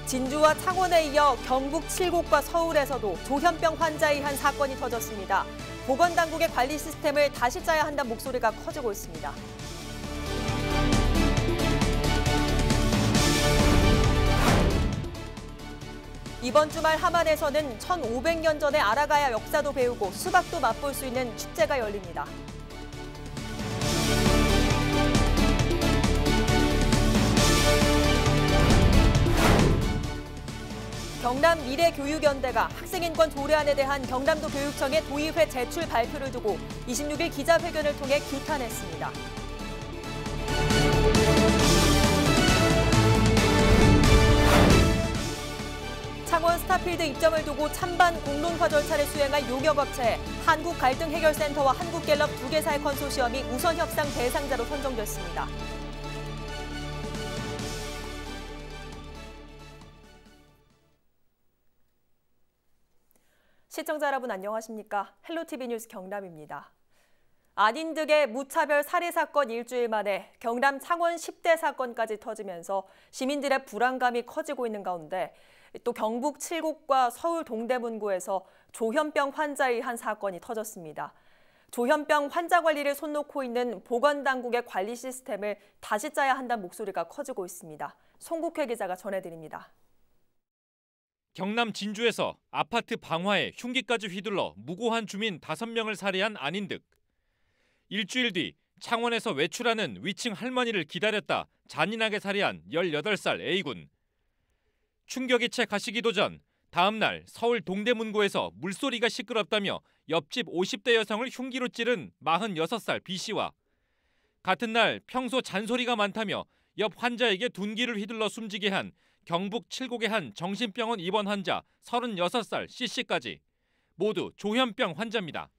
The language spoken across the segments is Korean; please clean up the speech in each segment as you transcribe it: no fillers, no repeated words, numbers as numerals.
진주와 창원에 이어 경북 칠곡과 서울에서도 조현병 환자에 의한 사건이 터졌습니다. 보건당국의 관리 시스템을 다시 짜야 한다는 목소리가 커지고 있습니다. 이번 주말 함안에서는 1500년 전의 아라가야 역사도 배우고 수박도 맛볼 수 있는 축제가 열립니다. 경남 미래교육연대가 학생인권 조례안에 대한 경남도 교육청의 도의회 제출 발표를 두고 26일 기자회견을 통해 규탄했습니다. 창원 스타필드 입점을 두고 찬반 공론화 절차를 수행할 용역업체 한국갈등해결센터와 한국갤럽 두 개사의 컨소시엄이 우선 협상 대상자로 선정됐습니다. 시청자 여러분 안녕하십니까? 헬로티비 뉴스 경남입니다. 안인득의 무차별 살해 사건 일주일 만에 경남 창원 10대 사건까지 터지면서 시민들의 불안감이 커지고 있는 가운데 또 경북 칠곡과 서울 동대문구에서 조현병 환자에 의한 사건이 터졌습니다. 조현병 환자 관리를 손 놓고 있는 보건당국의 관리 시스템을 다시 짜야 한다는 목소리가 커지고 있습니다. 송국회 기자가 전해드립니다. 경남 진주에서 아파트 방화에 흉기까지 휘둘러 무고한 주민 5명을 살해한 안인득. 일주일 뒤 창원에서 외출하는 위층 할머니를 기다렸다 잔인하게 살해한 18살 A군. 충격이 채 가시기도 전 다음 날 서울 동대문구에서 물소리가 시끄럽다며 옆집 50대 여성을 흉기로 찌른 46살 B씨와 같은 날 평소 잔소리가 많다며 옆 환자에게 둔기를 휘둘러 숨지게 한 경북 칠곡의 한 정신병원 입원 환자 36살 C씨까지 모두 조현병 환자입니다.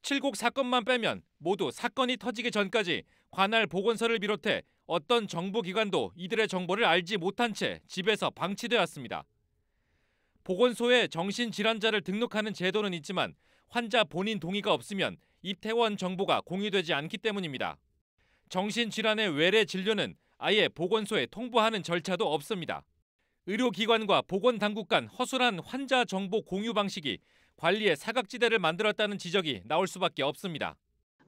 칠곡 사건만 빼면 모두 사건이 터지기 전까지 관할 보건소를 비롯해 어떤 정부기관도 이들의 정보를 알지 못한 채 집에서 방치돼 왔습니다. 보건소에 정신질환자를 등록하는 제도는 있지만 환자 본인 동의가 없으면 입퇴원 정보가 공유되지 않기 때문입니다. 정신질환의 외래 진료는 아예 보건소에 통보하는 절차도 없습니다. 의료기관과 보건당국 간 허술한 환자 정보 공유 방식이 관리에 사각지대를 만들었다는 지적이 나올 수밖에 없습니다.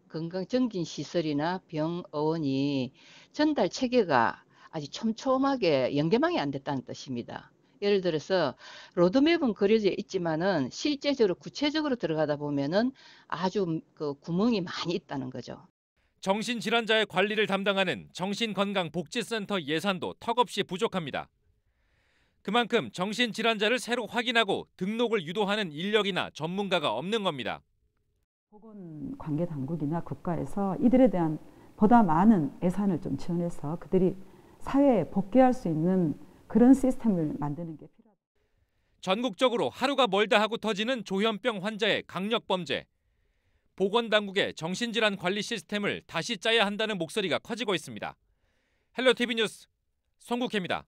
건강정진시설이나 병원이 전달 체계가 아직 촘촘하게 연계망이 안 됐다는 뜻입니다. 예를 들어서 로드맵은 그려져 있지만은 실제적으로 구체적으로 들어가다 보면은 아주 구멍이 많이 있다는 거죠. 정신질환자의 관리를 담당하는 정신건강복지센터 예산도 턱없이 부족합니다. 그만큼 정신질환자를 새로 확인하고 등록을 유도하는 인력이나 전문가가 없는 겁니다. 보건관계당국이나 국가에서 이들에 대한 보다 많은 예산을 좀 지원해서 그들이 사회에 복귀할 수 있는 그런 시스템을 만드는 게 필요합니다. 전국적으로 하루가 멀다 하고 터지는 조현병 환자의 강력범죄. 보건당국의 정신질환 관리 시스템을 다시 짜야 한다는 목소리가 커지고 있습니다. 헬로티비 뉴스 송국혜입니다.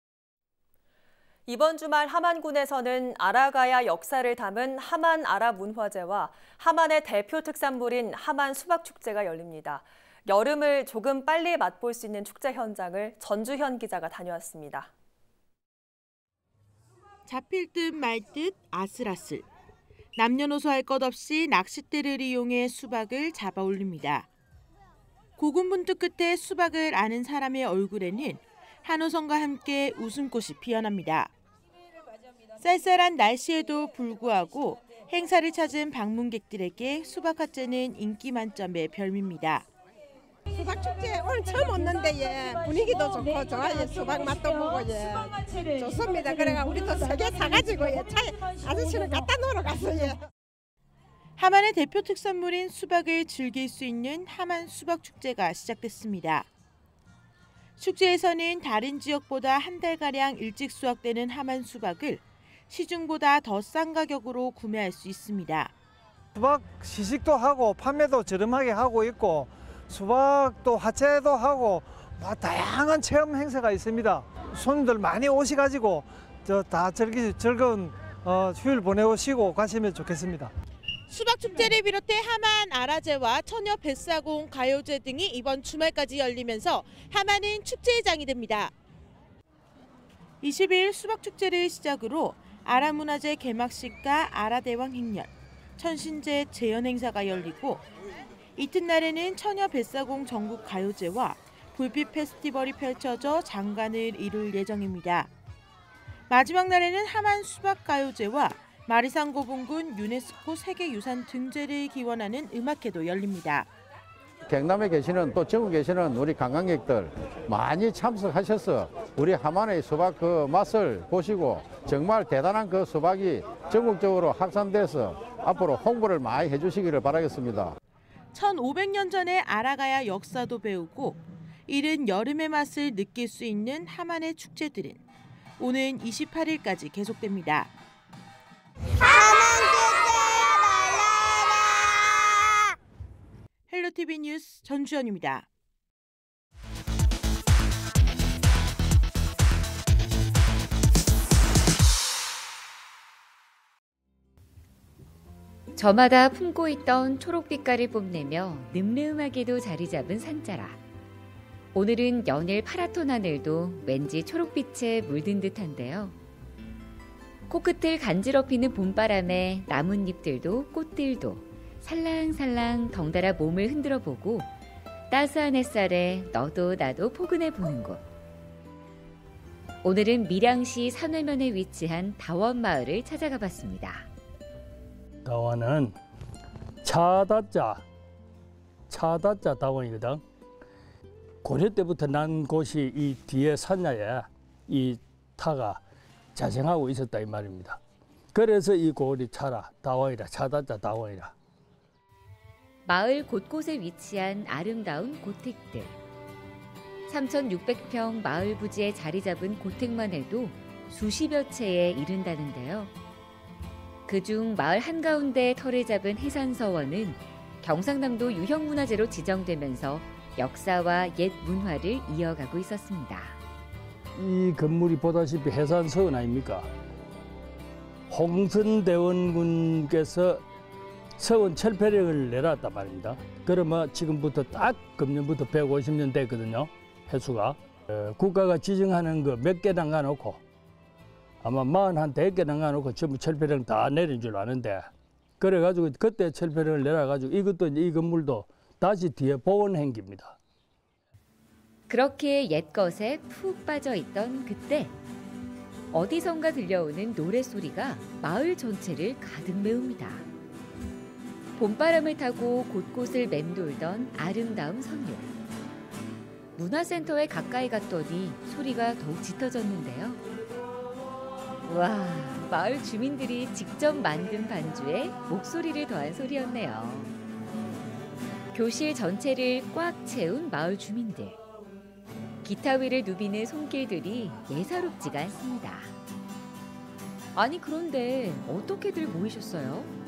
이번 주말 함안군에서는 아라가야 역사를 담은 함안 아라 문화제와 함안의 대표 특산물인 함안 수박축제가 열립니다. 여름을 조금 빨리 맛볼 수 있는 축제 현장을 전주현 기자가 다녀왔습니다. 잡힐 듯 말 듯 아슬아슬. 남녀노소 할 것 없이 낚싯대를 이용해 수박을 잡아 올립니다. 고군분투 끝에 수박을 아는 사람의 얼굴에는 한호성과 함께 웃음꽃이 피어납니다. 쌀쌀한 날씨에도 불구하고 행사를 찾은 방문객들에게 수박화제는 인기 만점의 별미입니다. 수박축제 오늘 처음 왔는데 분위기도 좋고 좋아요. 수박 맛도 보고 좋습니다. 그래가 우리도 3개 사가지고 차에 아저씨는 갖다 놓으러 갔어요. 함안의 대표 특산물인 수박을 즐길 수 있는 함안 수박축제가 시작됐습니다. 축제에서는 다른 지역보다 한 달가량 일찍 수확되는 함안 수박을 시중보다 더 싼 가격으로 구매할 수 있습니다. 수박 시식도 하고 판매도 저렴하게 하고 있고 수박도 화채도 하고 다양한 체험 행사가 있습니다. 손님들 많이 오셔가지고 다 즐거운 휴일 보내시고 가시면 좋겠습니다. 수박축제를 비롯해 함안 아라제와 처녀 뱃사공 가요제 등이 이번 주말까지 열리면서 함안은 축제의 장이 됩니다. 20일 수박축제를 시작으로 아라문화재 개막식과 아라대왕 행렬, 천신제 재연 행사가 열리고 이튿날에는 처녀 뱃사공 전국 가요제와 불빛 페스티벌이 펼쳐져 장관을 이룰 예정입니다. 마지막 날에는 하만 수박가요제와 마리산 고분군 유네스코 세계유산 등재를 기원하는 음악회도 열립니다. 경남에 계시는 또 전국에 계시는 우리 관광객들 많이 참석하셔서 우리 하만의 수박 그 맛을 보시고 정말 대단한 그 수박이 전국적으로 확산돼서 앞으로 홍보를 많이 해주시기를 바라겠습니다. 1500년 전에 알아가야 역사도 배우고 이른 여름의 맛을 느낄 수 있는 하만의 축제들은 오는 28일까지 계속됩니다. 헬로티비 뉴스 전주연입니다. 저마다 품고 있던 초록빛깔을 뽐내며 늠름하게도 자리 잡은 산자락. 오늘은 연일 파랗던 하늘도 왠지 초록빛에 물든 듯한데요. 코끝을 간지럽히는 봄바람에 나뭇잎들도 꽃들도 살랑살랑 덩달아 몸을 흔들어 보고 따스한 햇살에 너도 나도 포근해 보는 곳. 오늘은 밀양시 산회면에 위치한 다원마을을 찾아가 봤습니다. 다원은 차다자 다원이거든. 고려 때부터 난 곳이 이 뒤에 산야에 이 타가 자생하고 있었다 이 말입니다. 그래서 이 고을이 다원이라 차다자 다원이라. 마을 곳곳에 위치한 아름다운 고택들. 3,600평 마을 부지에 자리 잡은 고택만 해도 수십여 채에 이른다는데요. 그중 마을 한가운데 터를 잡은 해산서원은 경상남도 유형문화재로 지정되면서 역사와 옛 문화를 이어가고 있었습니다. 이 건물이 보다시피 해산서원 아닙니까? 홍선대원군께서 서원 철폐령을 내놨단 말입니다. 그러면 지금부터 딱 금년부터 150년 됐거든요. 해수가. 국가가 지정하는 거 몇 개 남겨놓고 아마 41개 남겨놓고 전부 철폐령 다 내린 줄 아는데 그래가지고 그때 철폐령을 내놔가지고 이것도 이 건물도 다시 뒤에 보원 행기입니다. 그렇게 옛것에 푹 빠져있던 그때 어디선가 들려오는 노랫소리가 마을 전체를 가득 메웁니다. 봄바람을 타고 곳곳을 맴돌던 아름다운 선율. 문화센터에 가까이 갔더니 소리가 더욱 짙어졌는데요. 와, 마을 주민들이 직접 만든 반주에 목소리를 더한 소리였네요. 교실 전체를 꽉 채운 마을 주민들. 기타 위를 누비는 손길들이 예사롭지가 않습니다. 아니 그런데 어떻게들 모이셨어요?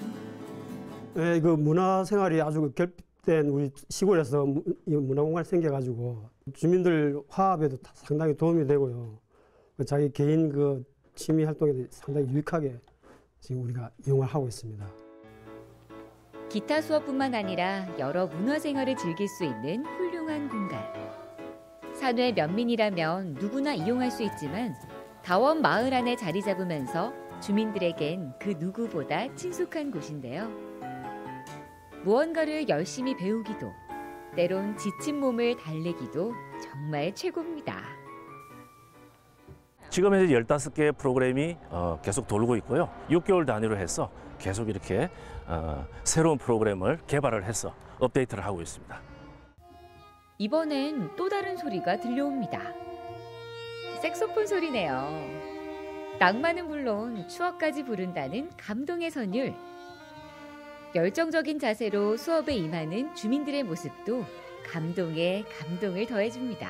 네, 그 문화생활이 아주 결핍된 우리 시골에서 문화공간이 생겨가지고 주민들 화합에도 상당히 도움이 되고요. 자기 개인 그 취미 활동에도 상당히 유익하게 지금 우리가 이용을 하고 있습니다. 기타 수업뿐만 아니라 여러 문화생활을 즐길 수 있는 훌륭한 공간. 산회 면민이라면 누구나 이용할 수 있지만 다원 마을 안에 자리 잡으면서 주민들에겐 그 누구보다 친숙한 곳인데요. 무언가를 열심히 배우기도, 때론 지친 몸을 달래기도 정말 최고입니다. 지금 현재 15개의 프로그램이 계속 돌고 있고요. 6개월 단위로 해서 계속 이렇게 새로운 프로그램을 개발을 해서 업데이트를 하고 있습니다. 이번엔 또 다른 소리가 들려옵니다. 색소폰 소리네요. 낭만은 물론 추억까지 부른다는 감동의 선율. 열정적인 자세로 수업에 임하는 주민들의 모습도 감동에 감동을 더해줍니다.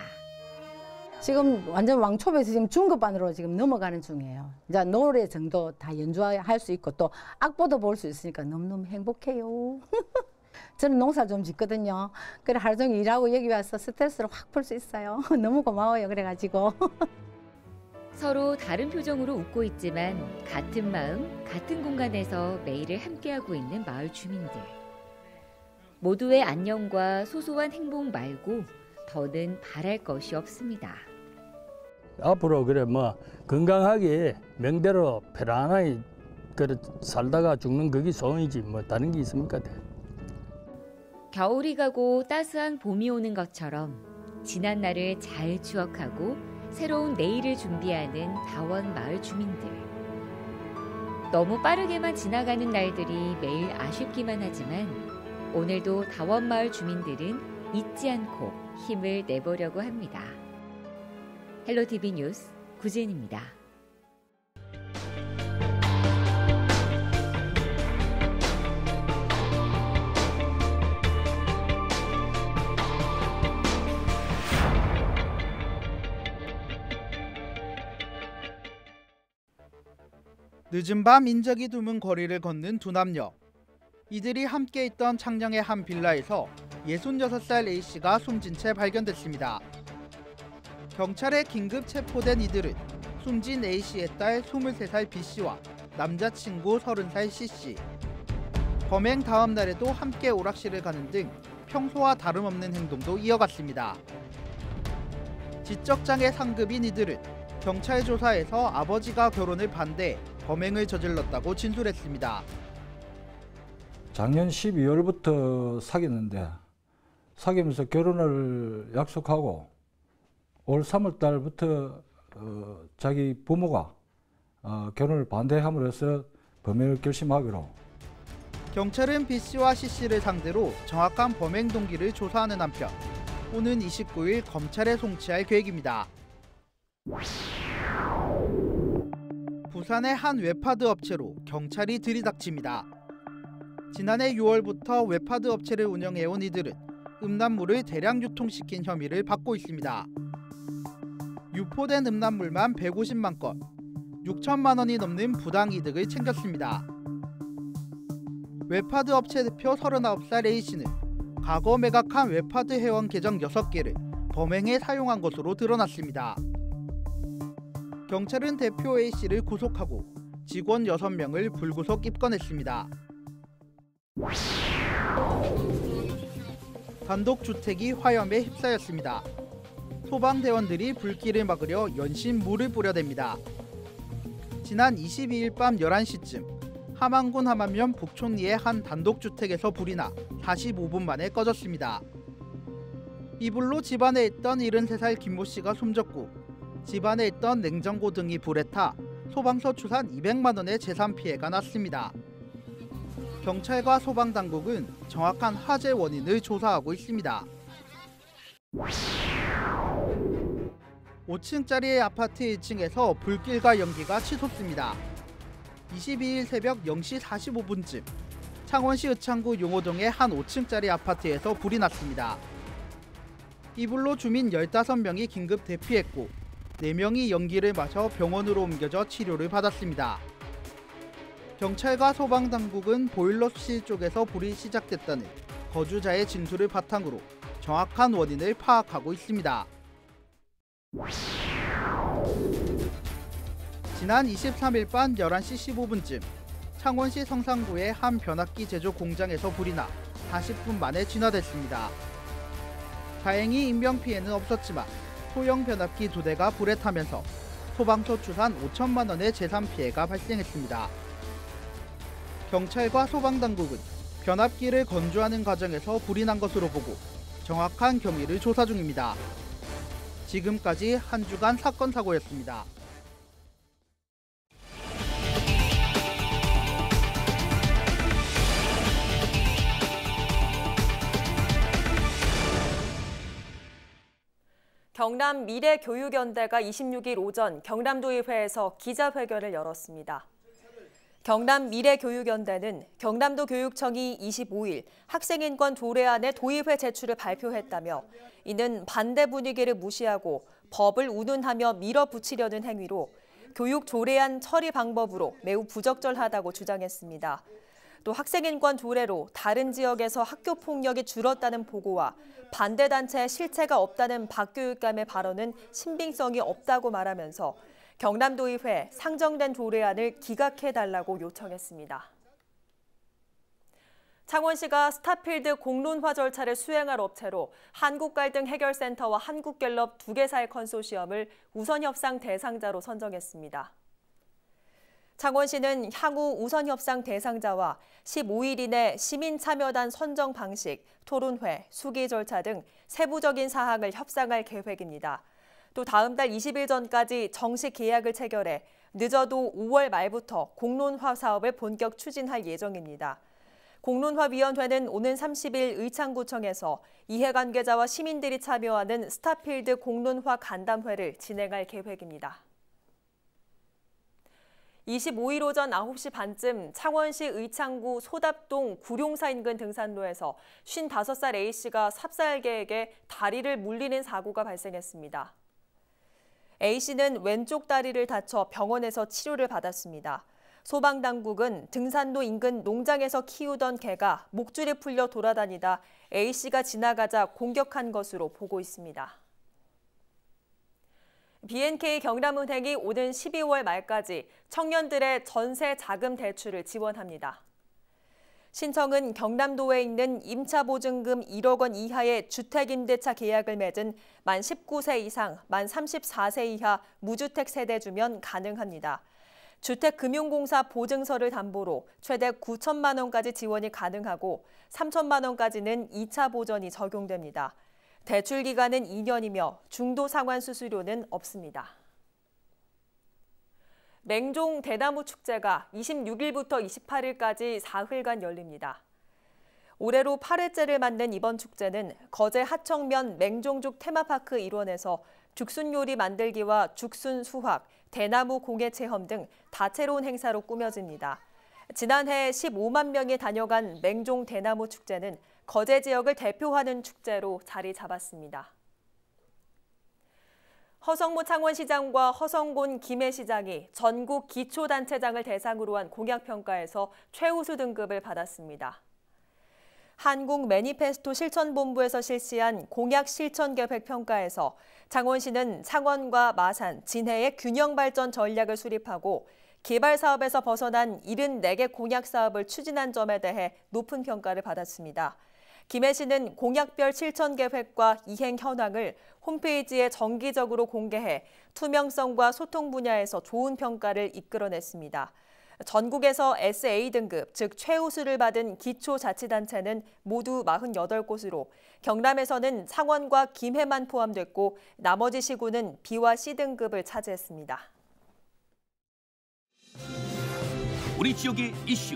지금 완전 왕초보에서 지금 중급반으로 지금 넘어가는 중이에요. 이제 노래 정도 다 연주할 수 있고 또 악보도 볼 수 있으니까 너무너무 행복해요. 저는 농사 좀 짓거든요. 그래 하루 종일 일하고 여기 와서 스트레스를 확 풀 수 있어요. 너무 고마워요. 그래가지고. 서로 다른 표정으로 웃고 있지만 같은 마음, 같은 공간에서 매일을 함께하고 있는 마을 주민들. 모두의 안녕과 소소한 행복 말고 더는 바랄 것이 없습니다. 앞으로 그래 뭐 건강하게 명대로 편안하게 그래 살다가 죽는 그게 소원이지 뭐 다른 게 있습니까? 겨울이 가고 따스한 봄이 오는 것처럼 지난 날을 잘 추억하고 새로운 내일을 준비하는 다원 마을 주민들. 너무 빠르게만 지나가는 날들이 매일 아쉽기만 하지만 오늘도 다원 마을 주민들은 잊지 않고 힘을 내보려고 합니다. 헬로티비 뉴스 구진입니다. 늦은 밤 인적이 드문 거리를 걷는 두 남녀. 이들이 함께 있던 창녕의 한 빌라에서 66살 A씨가 숨진 채 발견됐습니다. 경찰에 긴급 체포된 이들은 숨진 A씨의 딸 23살 B씨와 남자친구 30살 C씨. 범행 다음 날에도 함께 오락실을 가는 등 평소와 다름없는 행동도 이어갔습니다. 지적장애 상급인 이들은 경찰 조사에서 아버지가 결혼을 반대해 범행을 저질렀다고 진술했습니다. 작년 12월부터 사귀었는데 사귀면서 결혼을 약속하고 올 3월 달부터 자기 부모가 결혼을 반대함으로써 범행을 결심하기로. 경찰은 B씨와 C씨를 상대로 정확한 범행 동기를 조사하는 한편 오는 29일 검찰에 송치할 계획입니다. 부산의 한 웹하드 업체로 경찰이 들이닥칩니다. 지난해 6월부터 웹하드 업체를 운영해온 이들은 음란물을 대량 유통시킨 혐의를 받고 있습니다. 유포된 음란물만 150만 건, 6천만 원이 넘는 부당이득을 챙겼습니다. 웹하드 업체 대표 39살 A씨는 과거 매각한 웹하드 회원 계정 6개를 범행에 사용한 것으로 드러났습니다. 경찰은 대표 A씨를 구속하고 직원 6명을 불구속 입건했습니다. 단독주택이 화염에 휩싸였습니다. 소방대원들이 불길을 막으려 연신 물을 뿌려댑니다. 지난 22일 밤 11시쯤 함안군 함안면 북촌리의 한 단독주택에서 불이 나 45분 만에 꺼졌습니다. 이 불로 집안에 있던 73살 김모 씨가 숨졌고 집안에 있던 냉장고 등이 불에 타 소방서 추산 200만 원의 재산 피해가 났습니다. 경찰과 소방당국은 정확한 화재 원인을 조사하고 있습니다. 5층짜리의 아파트 1층에서 불길과 연기가 치솟습니다. 22일 새벽 0시 45분쯤 창원시 의창구 용호동의 한 5층짜리 아파트에서 불이 났습니다. 이 불로 주민 15명이 긴급 대피했고 4명이 연기를 마셔 병원으로 옮겨져 치료를 받았습니다. 경찰과 소방당국은 보일러 수실 쪽에서 불이 시작됐다는 거주자의 진술을 바탕으로 정확한 원인을 파악하고 있습니다. 지난 23일 밤 11시 15분쯤 창원시 성산구의 한 변압기 제조 공장에서 불이 나 40분 만에 진화됐습니다. 다행히 인명피해는 없었지만 소형 변압기 2대가 불에 타면서 소방서 추산 5천만 원의 재산 피해가 발생했습니다. 경찰과 소방당국은 변압기를 건조하는 과정에서 불이 난 것으로 보고 정확한 경위를 조사 중입니다. 지금까지 한 주간 사건 사고였습니다. 경남 미래교육연대가 26일 오전 경남도의회에서 기자회견을 열었습니다. 경남 미래교육연대는 경남도 교육청이 25일 학생인권 조례안의 도의회 제출을 발표했다며 이는 반대 분위기를 무시하고 법을 운운하며 밀어붙이려는 행위로 교육 조례안 처리 방법으로 매우 부적절하다고 주장했습니다. 또 학생인권 조례로 다른 지역에서 학교 폭력이 줄었다는 보고와 반대단체의 실체가 없다는 박 교육감의 발언은 신빙성이 없다고 말하면서 경남도의회 상정된 조례안을 기각해달라고 요청했습니다. 창원시가 스타필드 공론화 절차를 수행할 업체로 한국갈등해결센터와 한국갤럽 두 개사의 컨소시엄을 우선협상 대상자로 선정했습니다. 창원시는 향후 우선협상 대상자와 15일 이내 시민참여단 선정 방식, 토론회, 수기 절차 등 세부적인 사항을 협상할 계획입니다. 또 다음 달 20일 전까지 정식 계약을 체결해 늦어도 5월 말부터 공론화 사업을 본격 추진할 예정입니다. 공론화위원회는 오는 30일 의창구청에서 이해관계자와 시민들이 참여하는 스타필드 공론화 간담회를 진행할 계획입니다. 25일 오전 9시 반쯤 창원시 의창구 소답동 구룡사 인근 등산로에서 55살 A씨가 삽살개에게 다리를 물리는 사고가 발생했습니다. A씨는 왼쪽 다리를 다쳐 병원에서 치료를 받았습니다. 소방당국은 등산로 인근 농장에서 키우던 개가 목줄이 풀려 돌아다니다 A씨가 지나가자 공격한 것으로 보고 있습니다. BNK 경남은행이 오는 12월 말까지 청년들의 전세 자금 대출을 지원합니다. 신청은 경남도에 있는 임차보증금 1억 원 이하의 주택임대차 계약을 맺은 만 19세 이상, 만 34세 이하 무주택 세대주면 가능합니다. 주택금융공사 보증서를 담보로 최대 9천만 원까지 지원이 가능하고 3천만 원까지는 2차 보전이 적용됩니다. 대출 기간은 2년이며 중도 상환 수수료는 없습니다. 맹종 대나무 축제가 26일부터 28일까지 사흘간 열립니다. 올해로 8회째를 맞는 이번 축제는 거제 하청면 맹종죽 테마파크 일원에서 죽순 요리 만들기와 죽순 수확, 대나무 공예 체험 등 다채로운 행사로 꾸며집니다. 지난해 15만 명이 다녀간 맹종 대나무 축제는 거제 지역을 대표하는 축제로 자리 잡았습니다. 허성모 창원시장과 허성곤 김해시장이 전국 기초단체장을 대상으로 한 공약평가에서 최우수 등급을 받았습니다. 한국 매니페스토 실천본부에서 실시한 공약 실천계획 평가에서 창원시는 창원과 마산, 진해의 균형 발전 전략을 수립하고 개발 사업에서 벗어난 74개 공약 사업을 추진한 점에 대해 높은 평가를 받았습니다. 김해시는 공약별 실천 계획과 이행 현황을 홈페이지에 정기적으로 공개해 투명성과 소통 분야에서 좋은 평가를 이끌어냈습니다. 전국에서 SA 등급, 즉 최우수를 받은 기초자치단체는 모두 48곳으로 경남에서는 창원과 김해만 포함됐고 나머지 시군은 B와 C 등급을 차지했습니다. 우리 지역의 이슈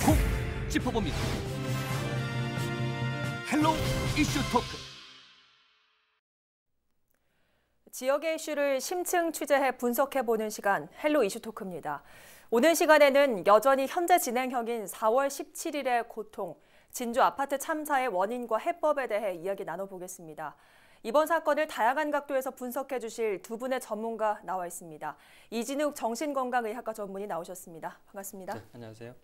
콕 짚어봅니다. 헬로 이슈 토크. 지역의 이슈를 심층 취재해 분석해보는 시간 헬로 이슈 토크입니다. 오늘 시간에는 여전히 현재 진행형인 4월 17일의 고통, 진주 아파트 참사의 원인과 해법에 대해 이야기 나눠보겠습니다. 이번 사건을 다양한 각도에서 분석해 주실 두 분의 전문가 나와 있습니다. 이진욱 정신건강의학과 전문의 나오셨습니다. 반갑습니다. 네, 안녕하세요.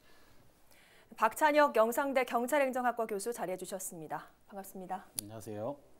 박찬혁 영상대 경찰행정학과 교수 자리해 주셨습니다. 반갑습니다. 안녕하세요.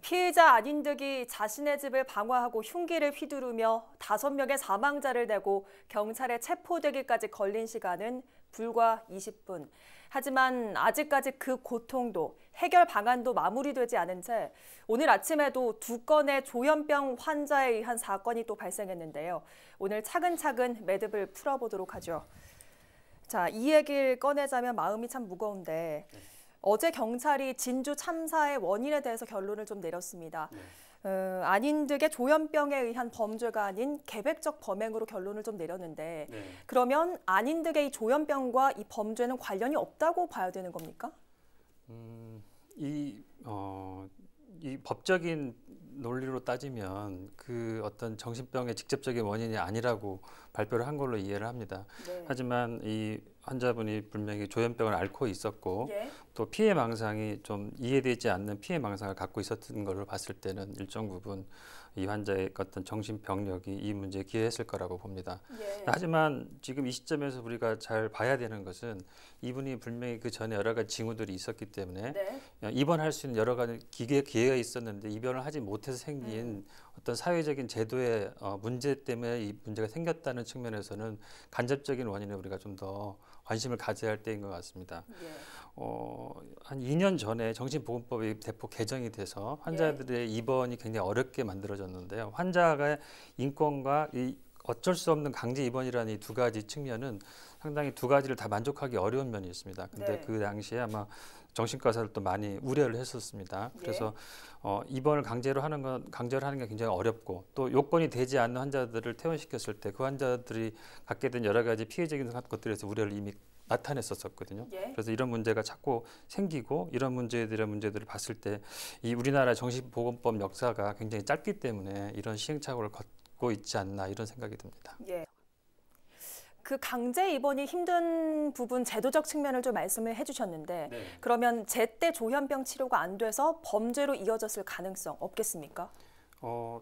피해자 안인득이 자신의 집을 방화하고 흉기를 휘두르며 5명의 사망자를 내고 경찰에 체포되기까지 걸린 시간은 불과 20분. 하지만 아직까지 그 고통도 해결 방안도 마무리되지 않은 채 오늘 아침에도 2건의 조현병 환자에 의한 사건이 또 발생했는데요. 오늘 차근차근 매듭을 풀어보도록 하죠. 자, 이 얘기를 꺼내자면 마음이 참 무거운데 어제 경찰이 진주 참사의 원인에 대해서 결론을 좀 내렸습니다. 안인득의 조현병에 의한 범죄가 아닌 계획적 범행으로 결론을 좀 내렸는데 그러면 안인득의 이 조현병과 이 범죄는 관련이 없다고 봐야 되는 겁니까? 이 법적인 논리로 따지면 그 어떤 정신병의 직접적인 원인이 아니라고 발표를 한 걸로 이해를 합니다. 네. 하지만 이 환자분이 분명히 조현병을 앓고 있었고 또 피해망상이 좀 이해되지 않는 피해망상을 갖고 있었던 걸로 봤을 때는 일정 부분 이 환자의 어떤 정신병력이 이 문제에 기여했을 거라고 봅니다. 하지만 지금 이 시점에서 우리가 잘 봐야 되는 것은 이분이 분명히 그 전에 여러 가지 징후들이 있었기 때문에 입원할 수 있는 여러 가지 기회가 있었는데 입원을 하지 못해서 생긴 어떤 사회적인 제도의 문제 때문에 이 문제가 생겼다는 측면에서는 간접적인 원인을 우리가 좀 더 관심을 가져야 할 때인 것 같습니다. 한 2년 전에 정신보건법이 대폭 개정이 돼서 환자들의 입원이 굉장히 어렵게 만들어졌는데요. 환자가 인권과 이 어쩔 수 없는 강제 입원이라는 이 두 가지 측면은 상당히 두 가지를 다 만족하기 어려운 면이 있습니다. 근데 그 당시에 아마 정신과 의사들도 많이 우려를 했었습니다. 그래서 입원을 강제로 하는 게 굉장히 어렵고 또 요건이 되지 않는 환자들을 퇴원시켰을 때 그 환자들이 갖게 된 여러 가지 피해적인 것들에서 우려를 이미 나타냈었거든요. 그래서 이런 문제가 자꾸 생기고 이런 문제들을 봤을 때 이 우리나라 정신보건법 역사가 굉장히 짧기 때문에 이런 시행착오를 걷고 있지 않나 이런 생각이 듭니다. 그 강제 입원이 힘든 부분 제도적 측면을 좀 말씀을 해주셨는데 그러면 제때 조현병 치료가 안 돼서 범죄로 이어졌을 가능성 없겠습니까?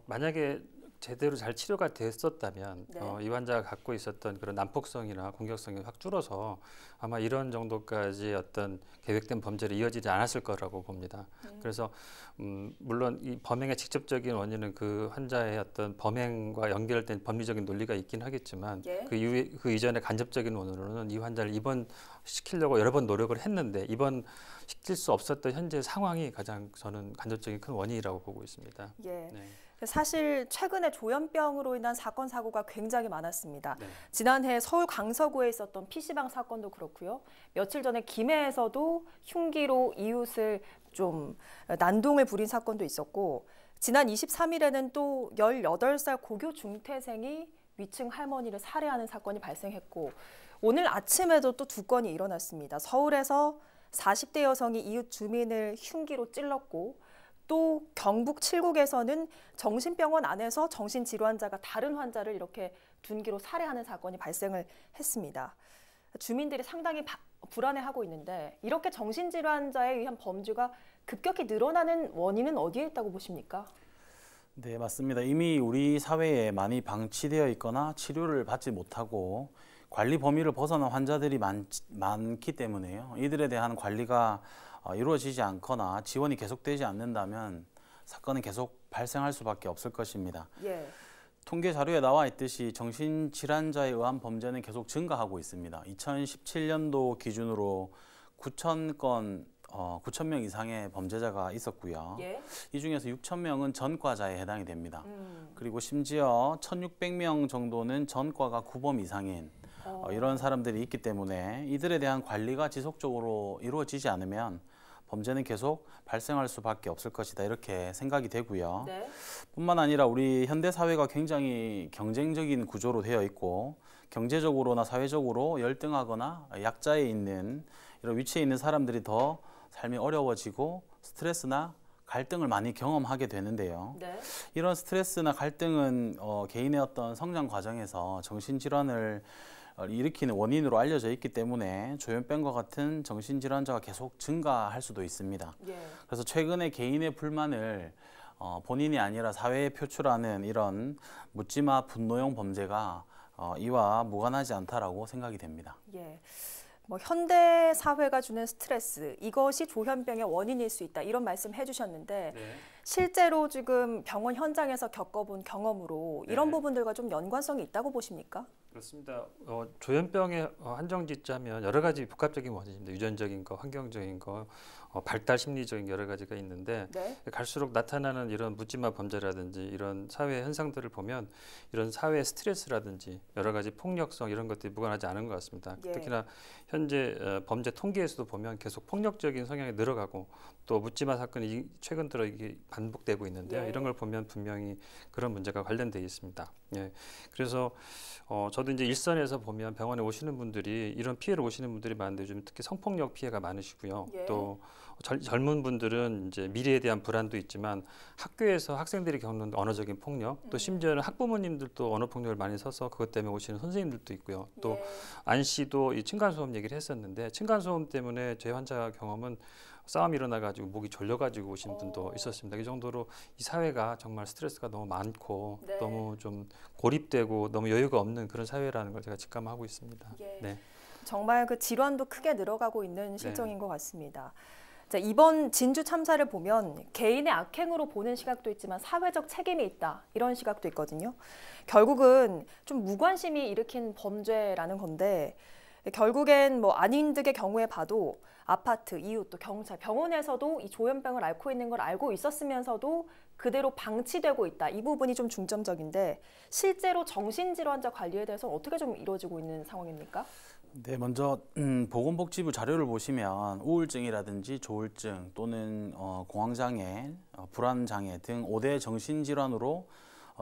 만약에 제대로 잘 치료가 됐었다면 이 환자가 갖고 있었던 그런 난폭성이나 공격성이 확 줄어서 아마 이런 정도까지 어떤 계획된 범죄로 이어지지 않았을 거라고 봅니다. 그래서 물론 이 범행의 직접적인 원인은 그 환자의 어떤 범행과 연결된 법리적인 논리가 있긴 하겠지만 그 이전에 간접적인 원인으로는 이 환자를 입원시키려고 여러 번 노력을 했는데 입원시킬 수 없었던 현재 상황이 가장 저는 간접적인 큰 원인이라고 보고 있습니다. 사실 최근에 조현병으로 인한 사건 사고가 굉장히 많았습니다. 지난해 서울 강서구에 있었던 PC방 사건도 그렇고요. 며칠 전에 김해에서도 흉기로 이웃을 좀 난동을 부린 사건도 있었고 지난 23일에는 또 18살 고교 중퇴생이 위층 할머니를 살해하는 사건이 발생했고 오늘 아침에도 또 2건이 일어났습니다. 서울에서 40대 여성이 이웃 주민을 흉기로 찔렀고 또 경북 칠곡에서는 정신병원 안에서 정신질환자가 다른 환자를 이렇게 둔기로 살해하는 사건이 발생을 했습니다. 주민들이 상당히 불안해하고 있는데 이렇게 정신질환자에 의한 범죄가 급격히 늘어나는 원인은 어디에 있다고 보십니까? 네, 맞습니다. 이미 우리 사회에 많이 방치되어 있거나 치료를 받지 못하고 관리 범위를 벗어난 환자들이 많기 때문에요. 이들에 대한 관리가 이루어지지 않거나 지원이 계속되지 않는다면 사건은 계속 발생할 수밖에 없을 것입니다. 통계 자료에 나와 있듯이 정신질환자에 의한 범죄는 계속 증가하고 있습니다. 2017년도 기준으로 9,000명 이상의 범죄자가 있었고요. 이 중에서 6,000명은 전과자에 해당이 됩니다. 그리고 심지어 1,600명 정도는 전과가 구범 이상인 이런 사람들이 있기 때문에 이들에 대한 관리가 지속적으로 이루어지지 않으면 범죄는 계속 발생할 수밖에 없을 것이다 이렇게 생각이 되고요. 뿐만 아니라 우리 현대 사회가 굉장히 경쟁적인 구조로 되어 있고 경제적으로나 사회적으로 열등하거나 약자에 있는 이런 위치에 있는 사람들이 더 삶이 어려워지고 스트레스나 갈등을 많이 경험하게 되는데요. 이런 스트레스나 갈등은 개인의 어떤 성장 과정에서 정신질환을 일으키는 원인으로 알려져 있기 때문에 조현병과 같은 정신질환자가 계속 증가할 수도 있습니다. 그래서 최근에 개인의 불만을 본인이 아니라 사회에 표출하는 이런 묻지마 분노형 범죄가 이와 무관하지 않다라고 생각이 됩니다. 현대 사회가 주는 스트레스, 이것이 조현병의 원인일 수 있다 이런 말씀 해주셨는데 실제로 지금 병원 현장에서 겪어본 경험으로 이런 부분들과 좀 연관성이 있다고 보십니까? 그렇습니다. 조현병의 한정짓자면 여러 가지 복합적인 원인입니다. 유전적인 거, 환경적인 거, 발달 심리적인 여러 가지가 있는데 갈수록 나타나는 이런 묻지마 범죄라든지 이런 사회 현상들을 보면 이런 사회 스트레스라든지 여러 가지 폭력성 이런 것들이 무관하지 않은 것 같습니다. 특히나 현재 범죄 통계에서도 보면 계속 폭력적인 성향이 늘어가고 또 묻지마 사건이 최근 들어 이게 반복되고 있는데요. 이런 걸 보면 분명히 그런 문제가 관련되어 있습니다. 그래서 저도 이제 일선에서 보면 병원에 오시는 분들이 이런 피해를 오시는 분들이 많은데 요즘 특히 성폭력 피해가 많으시고요. 또 젊은 분들은 이제 미래에 대한 불안도 있지만 학교에서 학생들이 겪는 언어적인 폭력, 또 심지어는 학부모님들도 언어 폭력을 많이 써서 그것 때문에 오시는 선생님들도 있고요. 또 안 씨도 이 층간소음 얘기를 했었는데 층간소음 때문에 제 환자 경험은 싸움이 일어나가지고 목이 졸려가지고 오신 분도 있었습니다. 이 정도로 이 사회가 정말 스트레스가 너무 많고 너무 좀 고립되고 너무 여유가 없는 그런 사회라는 걸 제가 직감하고 있습니다. 정말 그 질환도 크게 늘어가고 있는 실정인 것 같습니다. 자, 이번 진주 참사를 보면 개인의 악행으로 보는 시각도 있지만 사회적 책임이 있다 이런 시각도 있거든요. 결국은 좀 무관심이 일으킨 범죄라는 건데 결국엔 뭐 안인득의 경우에 봐도 아파트, 이웃, 또 경찰, 병원에서도 이 조현병을 앓고 있는 걸 알고 있었으면서도 그대로 방치되고 있다. 이 부분이 좀 중점적인데 실제로 정신질환자 관리에 대해서 어떻게 좀 이루어지고 있는 상황입니까? 네, 먼저 보건복지부 자료를 보시면 우울증이라든지 조울증 또는 공황장애, 불안장애 등 5대 정신질환으로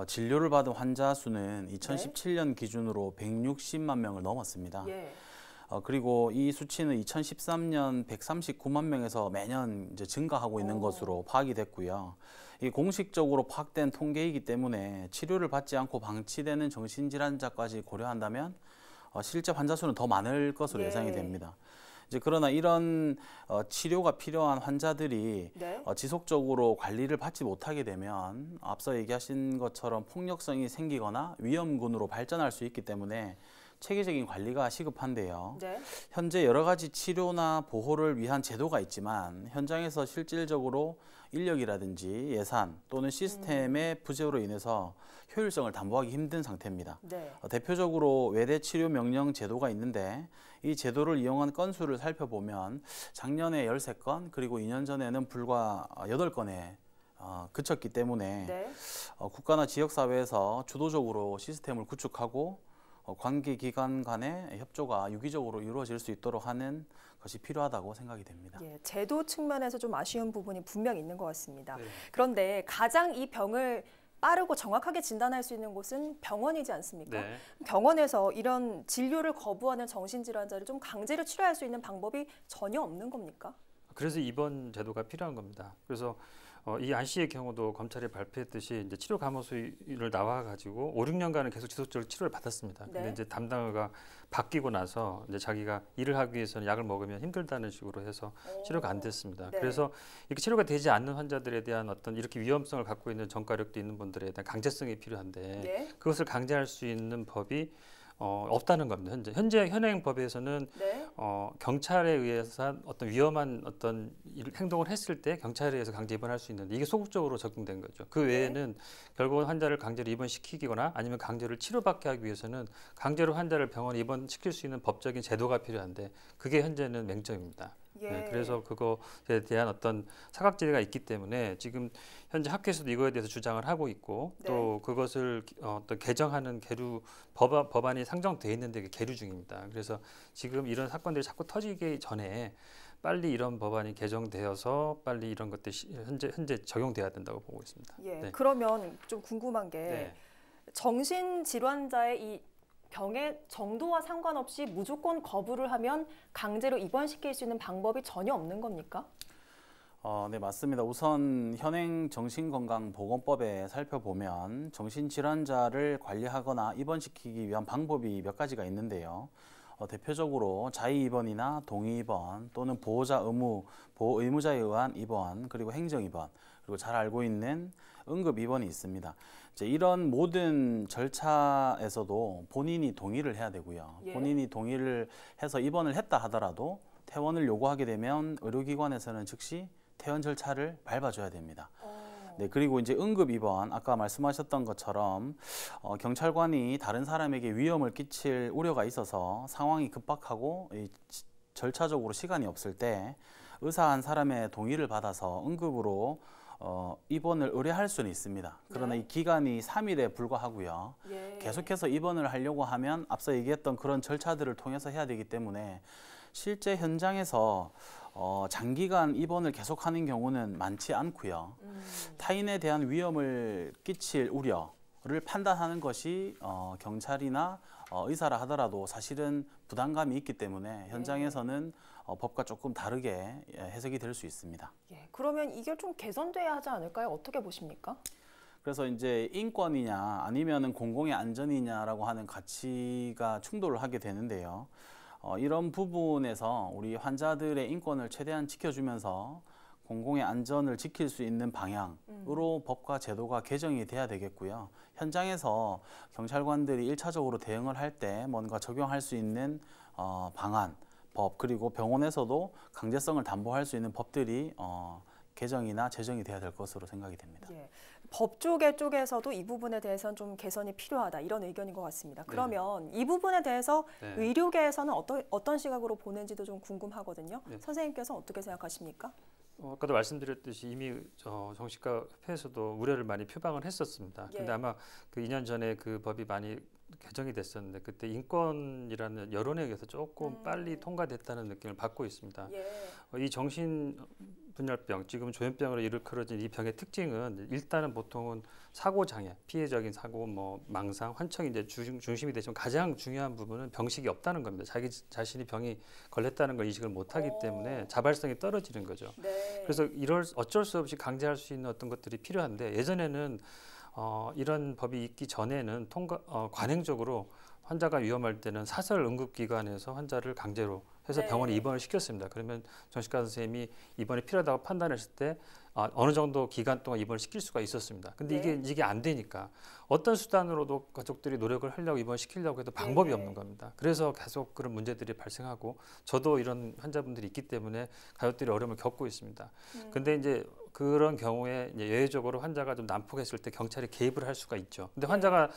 진료를 받은 환자 수는 2017년 기준으로 160만 명을 넘었습니다. 예. 그리고 이 수치는 2013년 139만 명에서 매년 이제 증가하고 있는 것으로 파악이 됐고요. 이 공식적으로 파악된 통계이기 때문에 치료를 받지 않고 방치되는 정신질환자까지 고려한다면 실제 환자 수는 더 많을 것으로 예상이 됩니다. 이제 그러나 이런 치료가 필요한 환자들이 지속적으로 관리를 받지 못하게 되면 앞서 얘기하신 것처럼 폭력성이 생기거나 위험군으로 발전할 수 있기 때문에 체계적인 관리가 시급한데요. 현재 여러 가지 치료나 보호를 위한 제도가 있지만 현장에서 실질적으로 인력이라든지 예산 또는 시스템의 부재로 인해서 효율성을 담보하기 힘든 상태입니다. 대표적으로 외대 치료 명령 제도가 있는데 이 제도를 이용한 건수를 살펴보면 작년에 13건 그리고 2년 전에는 불과 8건에 그쳤기 때문에 국가나 지역사회에서 주도적으로 시스템을 구축하고 관계기관 간의 협조가 유기적으로 이루어질 수 있도록 하는 것이 필요하다고 생각이 됩니다. 예, 제도 측면에서 좀 아쉬운 부분이 분명히 있는 것 같습니다. 그런데 가장 이 병을 빠르고 정확하게 진단할 수 있는 곳은 병원이지 않습니까? 병원에서 이런 진료를 거부하는 정신질환자를 좀 강제로 치료할 수 있는 방법이 전혀 없는 겁니까? 그래서 이번 제도가 필요한 겁니다. 그래서 이 안 씨의 경우도 검찰이 발표했듯이 이제 치료 감호소를 나와가지고 5, 6년간은 계속 지속적으로 치료를 받았습니다. 근데 이제 담당자가 바뀌고 나서 이제 자기가 일을 하기 위해서는 약을 먹으면 힘들다는 식으로 해서 치료가 안 됐습니다. 그래서 이렇게 치료가 되지 않는 환자들에 대한 어떤 이렇게 위험성을 갖고 있는 전과력도 있는 분들에 대한 강제성이 필요한데 그것을 강제할 수 있는 법이 없다는 겁니다. 현재 현행 법에서는 경찰에 의해서 어떤 위험한 어떤 행동을 했을 때 경찰에 의해서 강제 입원할 수 있는데 이게 소극적으로 적용된 거죠. 그 외에는 결국은 환자를 강제로 입원시키거나 아니면 강제로 치료받게 하기 위해서는 강제로 환자를 병원에 입원시킬 수 있는 법적인 제도가 필요한데 그게 현재는 맹점입니다. 그래서 그것에 대한 어떤 사각지대가 있기 때문에 지금 현재 학회에서도 이거에 대해서 주장을 하고 있고 또 그것을 어떤 개정하는 법안이 상정돼 있는데 계류 중입니다. 그래서 지금 이런 사건들이 자꾸 터지기 전에 빨리 이런 법안이 개정되어서 빨리 이런 것들이 현재 적용돼야 된다고 보고 있습니다. 그러면 좀 궁금한 게 정신질환자의 이 병의 정도와 상관없이 무조건 거부를 하면 강제로 입원시킬 수 있는 방법이 전혀 없는 겁니까? 네, 맞습니다. 우선 현행 정신건강보건법에 살펴보면 정신질환자를 관리하거나 입원시키기 위한 방법이 몇 가지가 있는데요. 대표적으로 자의입원이나 동의입원 또는 보호의무자에 의한 입원 그리고 행정입원 그리고 잘 알고 있는 응급입원이 있습니다. 이런 모든 절차에서도 본인이 동의를 해야 되고요. 본인이 동의를 해서 입원을 했다 하더라도 퇴원을 요구하게 되면 의료기관에서는 즉시 퇴원 절차를 밟아줘야 됩니다. 그리고 이제 응급입원, 아까 말씀하셨던 것처럼 경찰관이 다른 사람에게 위험을 끼칠 우려가 있어서 상황이 급박하고 절차적으로 시간이 없을 때 의사 한 사람의 동의를 받아서 응급으로 입원을 의뢰할 수는 있습니다. 그러나 이 기간이 3일에 불과하고요. 계속해서 입원을 하려고 하면 앞서 얘기했던 그런 절차들을 통해서 해야 되기 때문에 실제 현장에서 장기간 입원을 계속하는 경우는 많지 않고요. 타인에 대한 위험을 끼칠 우려를 판단하는 것이 경찰이나 의사라 하더라도 사실은 부담감이 있기 때문에 현장에서는 법과 조금 다르게 해석이 될 수 있습니다. 그러면 이게 좀 개선돼야 하지 않을까요? 어떻게 보십니까? 그래서 이제 인권이냐 아니면은 공공의 안전이냐라고 하는 가치가 충돌을 하게 되는데요. 이런 부분에서 우리 환자들의 인권을 최대한 지켜주면서 공공의 안전을 지킬 수 있는 방향으로 법과 제도가 개정이 돼야 되겠고요. 현장에서 경찰관들이 1차적으로 대응을 할 때 뭔가 적용할 수 있는 방안, 법 그리고 병원에서도 강제성을 담보할 수 있는 법들이 개정이나 제정이 돼야 될 것으로 생각이 됩니다. 법조계 쪽에서도 이 부분에 대해서는 좀 개선이 필요하다 이런 의견인 것 같습니다. 그러면 이 부분에 대해서 의료계에서는 어떤 시각으로 보는지도 좀 궁금하거든요. 선생님께서 어떻게 생각하십니까? 아까도 말씀드렸듯이 이미 정신과 협회에서도 우려를 많이 표방을 했었습니다. 근데 아마 그 2년 전에 그 법이 많이 개정이 됐었는데 그때 인권이라는 여론에 의해서 조금 빨리 통과됐다는 느낌을 받고 있습니다. 이 정신분열병, 지금 조현병으로 일컬어진 이 병의 특징은 일단은 보통은 사고 장애, 피해적인 사고, 뭐 망상, 환청이 이제 중심이 되지만 가장 중요한 부분은 병식이 없다는 겁니다. 자기 자신이 병이 걸렸다는 걸 인식을 못하기 때문에 자발성이 떨어지는 거죠. 그래서 어쩔 수 없이 강제할 수 있는 어떤 것들이 필요한데 예전에는 이런 법이 있기 전에는 관행적으로 환자가 위험할 때는 사설 응급기관에서 환자를 강제로 해서 병원에 입원을 시켰습니다. 그러면 정신과 선생님이 입원이 필요하다고 판단했을 때 어느 정도 기간 동안 입원을 시킬 수가 있었습니다. 근데 이게 안 되니까 어떤 수단으로도 가족들이 노력을 하려고 입원시키려고 해도 방법이 없는 겁니다. 그래서 계속 그런 문제들이 발생하고 저도 이런 환자분들이 있기 때문에 가족들이 어려움을 겪고 있습니다. 근데 이제 그런 경우에 이제 예외적으로 환자가 좀 난폭했을 때 경찰이 개입을 할 수가 있죠. 근데 환자가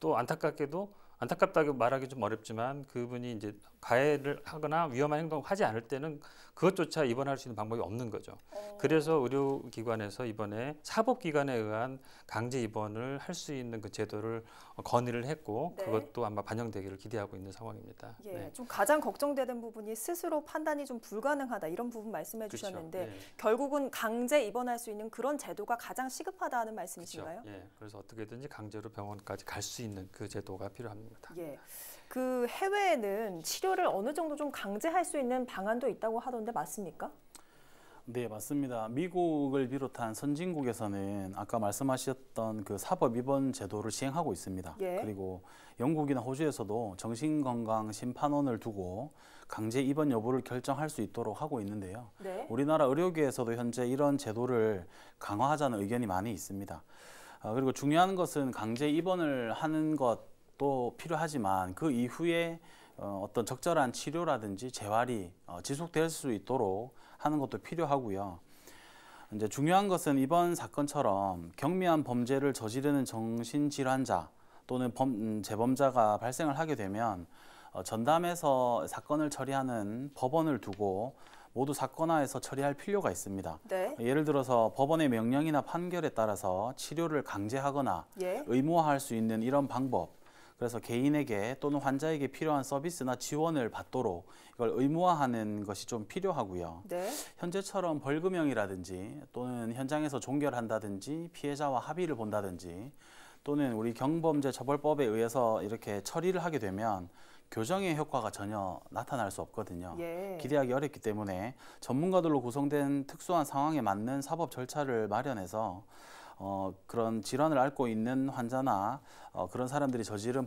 또 안타깝다고 말하기 좀 어렵지만 그분이 이제 가해를 하거나 위험한 행동을 하지 않을 때는 그것조차 입원할 수 있는 방법이 없는 거죠. 그래서 의료기관에서 이번에 사법기관에 의한 강제 입원을 할 수 있는 그 제도를 건의를 했고 그것도 아마 반영되기를 기대하고 있는 상황입니다. 좀 가장 걱정되는 부분이 스스로 판단이 좀 불가능하다 이런 부분 말씀해 주셨는데 결국은 강제 입원할 수 있는 그런 제도가 가장 시급하다는 말씀이신가요? 그래서 어떻게든지 강제로 병원까지 갈 수 있는 그 제도가 필요합니다. 그 해외에는 치료를 어느 정도 좀 강제할 수 있는 방안도 있다고 하던데 맞습니까? 네, 맞습니다. 미국을 비롯한 선진국에서는 아까 말씀하셨던 그 사법 입원 제도를 시행하고 있습니다. 그리고 영국이나 호주에서도 정신건강 심판원을 두고 강제 입원 여부를 결정할 수 있도록 하고 있는데요. 우리나라 의료계에서도 현재 이런 제도를 강화하자는 의견이 많이 있습니다. 그리고 중요한 것은 강제 입원을 하는 것도 필요하지만 그 이후에 어떤 적절한 치료라든지 재활이 지속될 수 있도록 하는 것도 필요하고요. 이제 중요한 것은 이번 사건처럼 경미한 범죄를 저지르는 정신질환자 또는 재범자가 발생을 하게 되면 전담해서 사건을 처리하는 법원을 두고 모두 사건화해서 처리할 필요가 있습니다. 예를 들어서 법원의 명령이나 판결에 따라서 치료를 강제하거나 의무화할 수 있는 이런 방법, 그래서 개인에게 또는 환자에게 필요한 서비스나 지원을 받도록 이걸 의무화하는 것이 좀 필요하고요. 현재처럼 벌금형이라든지 또는 현장에서 종결한다든지 피해자와 합의를 본다든지 또는 우리 경범죄처벌법에 의해서 이렇게 처리를 하게 되면 교정의 효과가 전혀 나타날 수 없거든요. 기대하기 어렵기 때문에 전문가들로 구성된 특수한 상황에 맞는 사법 절차를 마련해서 그런 질환을 앓고 있는 환자나 그런 사람들이 저지른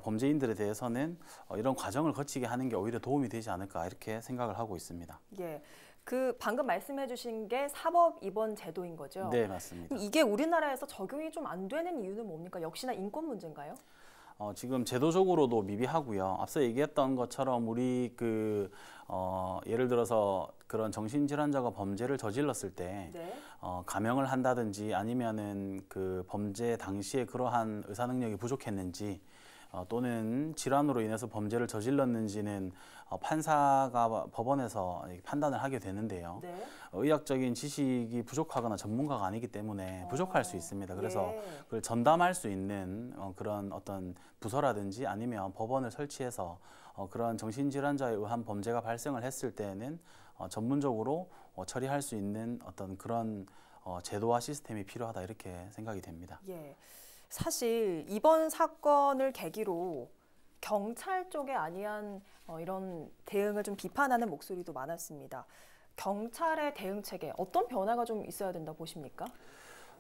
범죄인들에 대해서는 이런 과정을 거치게 하는 게 오히려 도움이 되지 않을까 이렇게 생각을 하고 있습니다. 그 방금 말씀해 주신 게 사법 입원 제도인 거죠? 네, 맞습니다. 이게 우리나라에서 적용이 좀 안 되는 이유는 뭡니까? 역시나 인권 문제인가요? 지금 제도적으로도 미비하고요. 앞서 얘기했던 것처럼 우리 예를 들어서 그런 정신질환자가 범죄를 저질렀을 때 감형을 한다든지 아니면은 그 범죄 당시에 그러한 의사능력이 부족했는지 또는 질환으로 인해서 범죄를 저질렀는지는 판사가 법원에서 판단을 하게 되는데요. 의학적인 지식이 부족하거나 전문가가 아니기 때문에 부족할 수 있습니다. 그래서 그걸 전담할 수 있는 그런 어떤 부서라든지 아니면 법원을 설치해서 그런 정신질환자에 의한 범죄가 발생을 했을 때에는 전문적으로 처리할 수 있는 어떤 그런 제도와 시스템이 필요하다 이렇게 생각이 됩니다. 사실 이번 사건을 계기로 경찰 쪽에 아니한 이런 대응을 좀 비판하는 목소리도 많았습니다. 경찰의 대응 체계 어떤 변화가 좀 있어야 된다 보십니까?